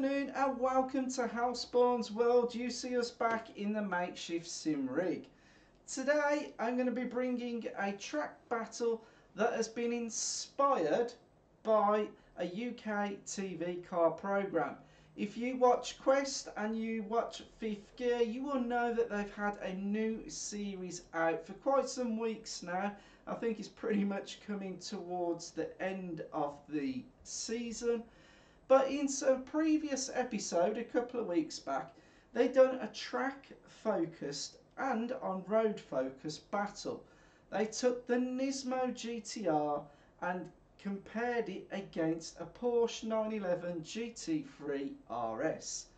afternoon and welcome to Houseborn's World. You see us back in the makeshift sim rig. Today I'm going to be bringing a track battle that has been inspired by a UK TV car programme. If you watch Quest and you watch Fifth Gear, you will know that they've had a new series out for quite some weeks now. I think it's pretty much coming towards the end of the season. But in some previous episode, a couple of weeks back, they done a track focused and on road focused battle. They took the Nismo GTR and compared it against a Porsche 911 GT3 RS.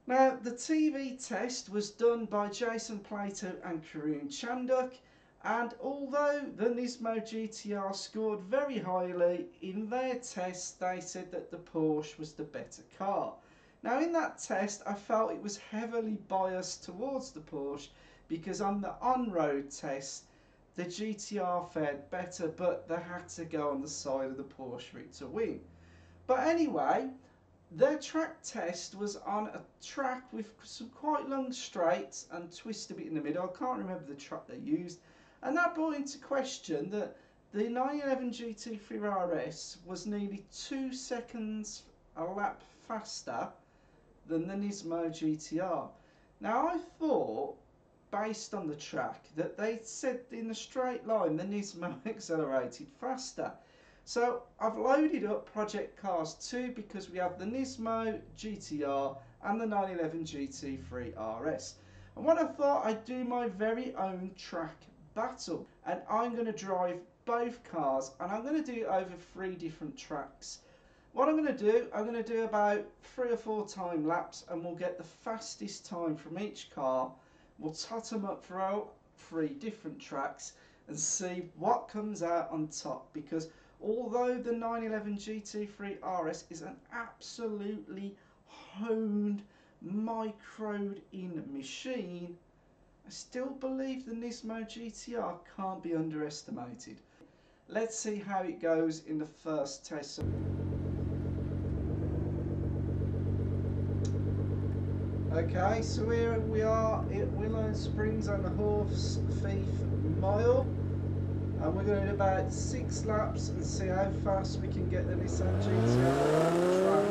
Now the TV test was done by Jason Plato and Karun Chanduk, and although the Nismo GTR scored very highly, in their test they said that the Porsche was the better car. Now in that test I felt it was heavily biased towards the Porsche because on the on-road test the GTR fared better, but they had to go on the side of the Porsche for it to win. But anyway, their track test was on a track with some quite long straights and twist a bit in the middle. I can't remember the track they used. And that brought into question that the 911 GT3 RS was nearly 2 seconds a lap faster than the Nismo GTR. Now I thought, based on the track, that they said in a straight line the Nismo accelerated faster. So I've loaded up Project Cars 2 because we have the Nismo GTR and the 911 GT3 RS. And what I thought, I'd do my very own track battle, and I'm going to drive both cars and I'm going to do it over 3 different tracks. What I'm going to do about 3 or 4 time laps, and we'll get the fastest time from each car. We'll tot them up for all 3 different tracks and see what comes out on top, because although the 911 GT3 RS is an absolutely honed, microed in machine, I still believe the Nismo GTR can't be underestimated. Let's see how it goes in the first test. Okay, so here we are at Willow Springs on the Horse Thief Mile, and we're going to do about 6 laps and see how fast we can get the Nissan GTR on the track.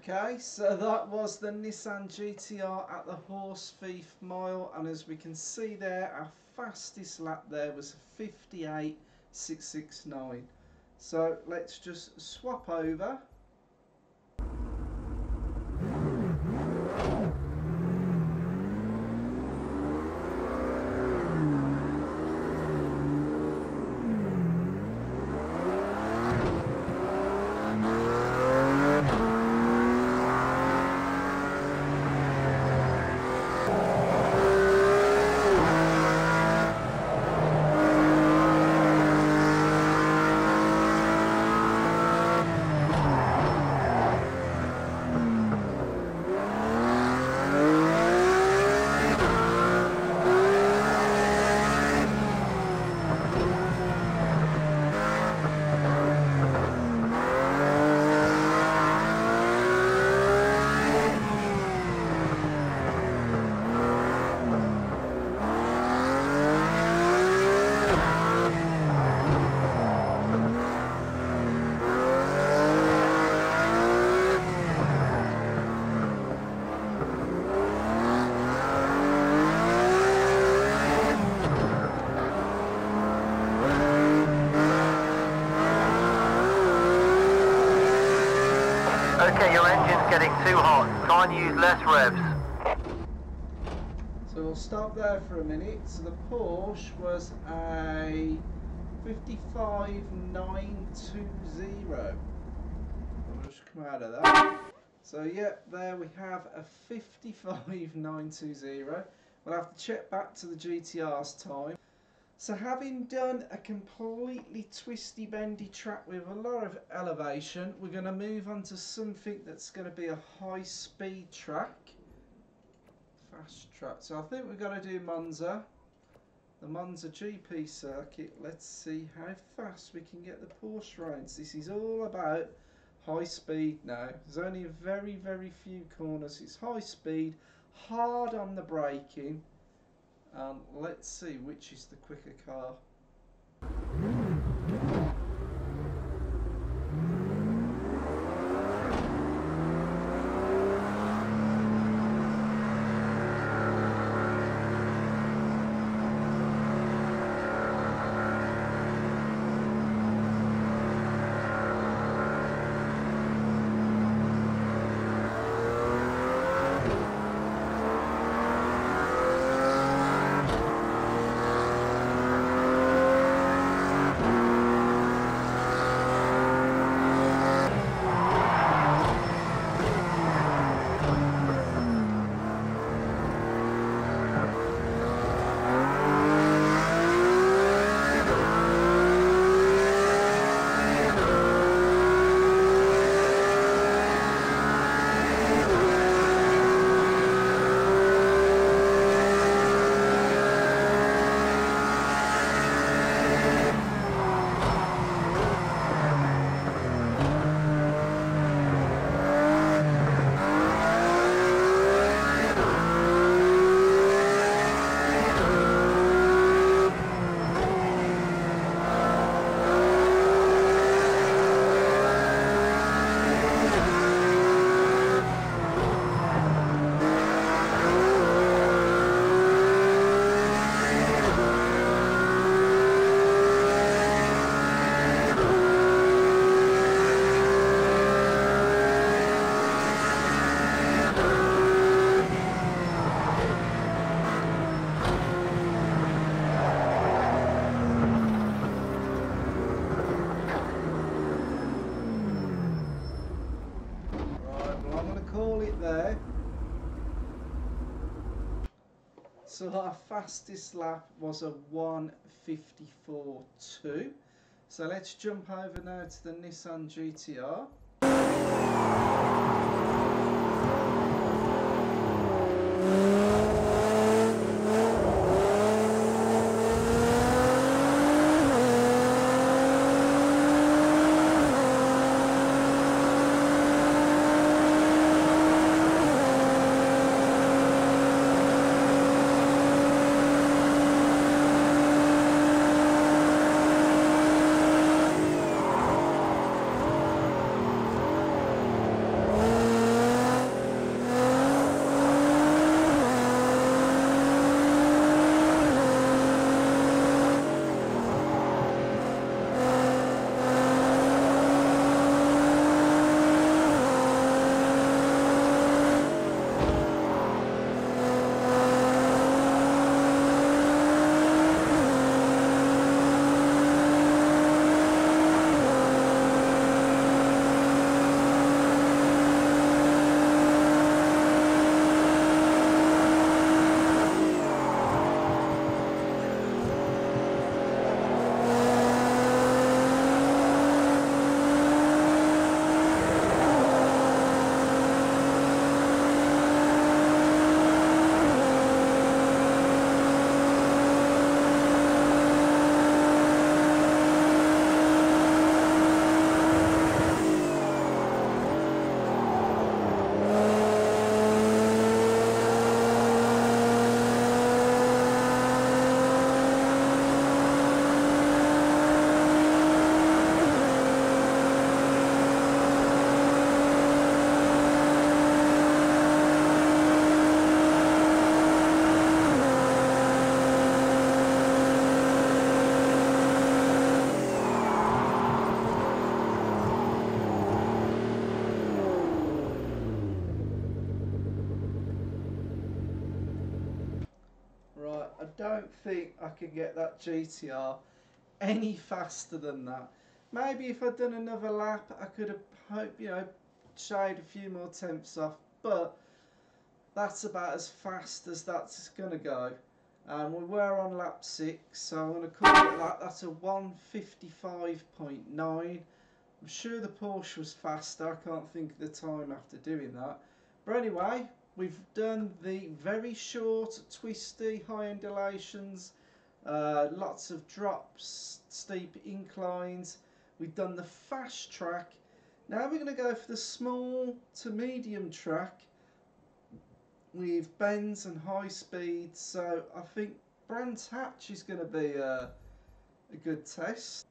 Okay, so that was the Nissan GTR at the Horse Thief Mile, and as we can see there, our fastest lap there was 58.669. So let's just swap over. getting too hot. Try and use less revs. So we'll stop there for a minute. So the Porsche was a 55920. I'll just come out of that. So yeah, there we have a 55920. We'll have to check back to the GTR's time. So having done a completely twisty bendy track with a lot of elevation, we're going to move on to something that's going to be a high speed track. Fast track. So I think we've got to do Monza. The Monza GP circuit. Let's see how fast we can get the Porsche rounds. This is all about high speed now. There's only a very few corners. It's high speed, hard on the braking. Let's see which is the quicker car. So our fastest lap was a 1:54.2. So let's jump over now to the Nissan GTR. I don't think I can get that GTR any faster than that. Maybe if I'd done another lap, I could have, you know, shaved a few more tenths off, but that's about as fast as that's going to go. And we were on lap 6, so I'm going to call it that. That's a 1:55.9. I'm sure the Porsche was faster. I can't think of the time after doing that. But anyway, we've done the very short, twisty, high undulations, lots of drops, steep inclines. We've done the fast track. Now we're going to go for the small to medium track with bends and high speeds. So I think Brands Hatch is going to be a good test.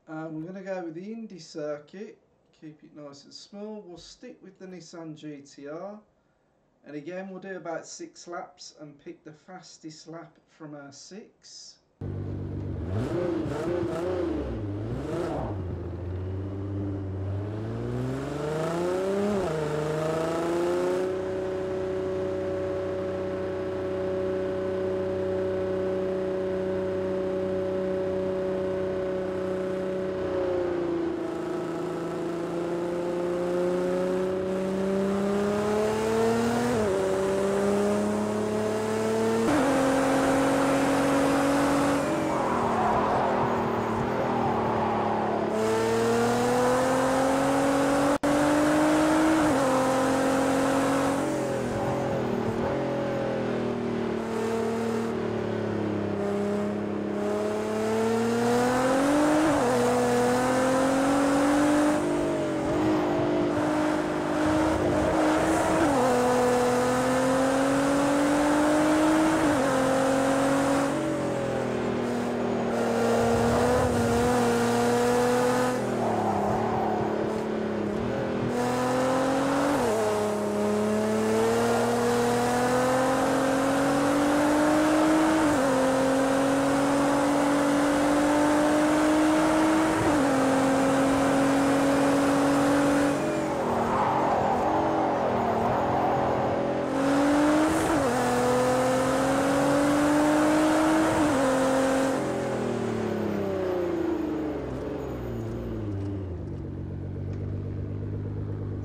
We're going to go with the Indy circuit, keep it nice and small. We'll stick with the Nissan GTR, and again we'll do about 6 laps and pick the fastest lap from our 6.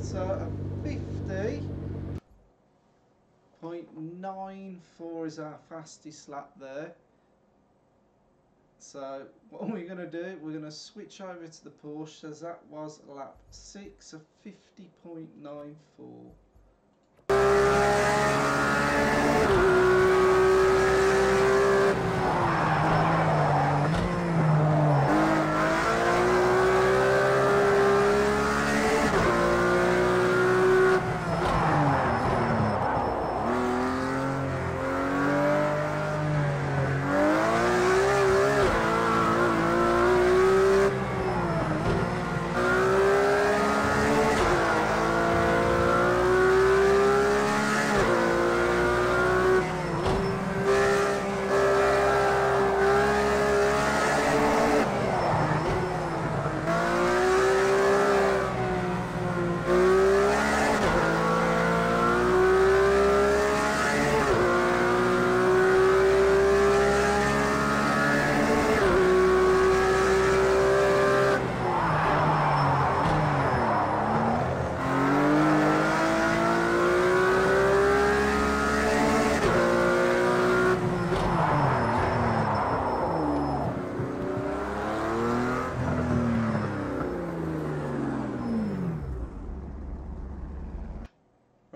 So a 50.94 is our fastest lap there. So what we're going to do, we're going to switch over to the Porsche, as that was lap 6 of 50.94.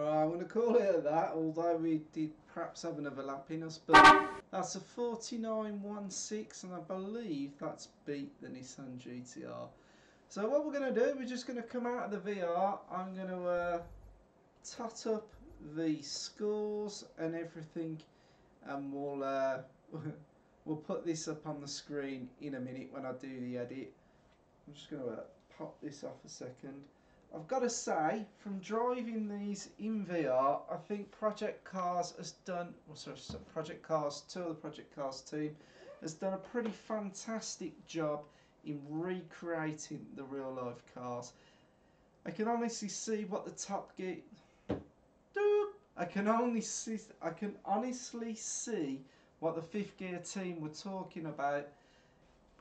I'm going to call it at that, although we did perhaps have another lap in us, but that's a 49.16, and I believe that's beat the Nissan GTR. So what we're going to do, we're just going to come out of the VR. I'm going to tot up the scores and everything, and we'll put this up on the screen in a minute when I do the edit. I'm just going to pop this off a second. I've got to say, from driving these in VR, I think Project Cars has done, Project Cars 2, the Project Cars team, has done a pretty fantastic job in recreating the real life cars. I can honestly see what the top gear, I can honestly see what the fifth gear team were talking about.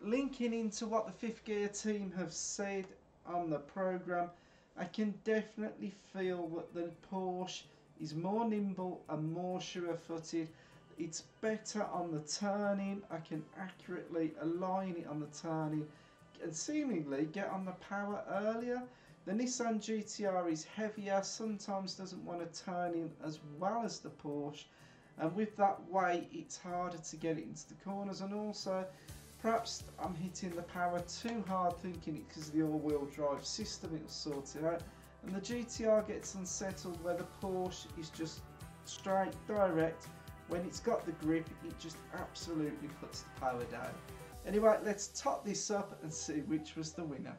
Linking into what the fifth gear team have said on the programme, I can definitely feel that the Porsche is more nimble and more sure-footed. It's better on the turning. I can accurately align it on the turning and seemingly get on the power earlier. The Nissan GTR is heavier, sometimes doesn't want to turn in as well as the Porsche, and with that weight it's harder to get it into the corners, and also perhaps I'm hitting the power too hard thinking it because of the all-wheel drive system it will sort it out, and the GTR gets unsettled where the Porsche is just straight, direct. When it's got the grip it just absolutely puts the power down. Anyway, let's top this up and see which was the winner.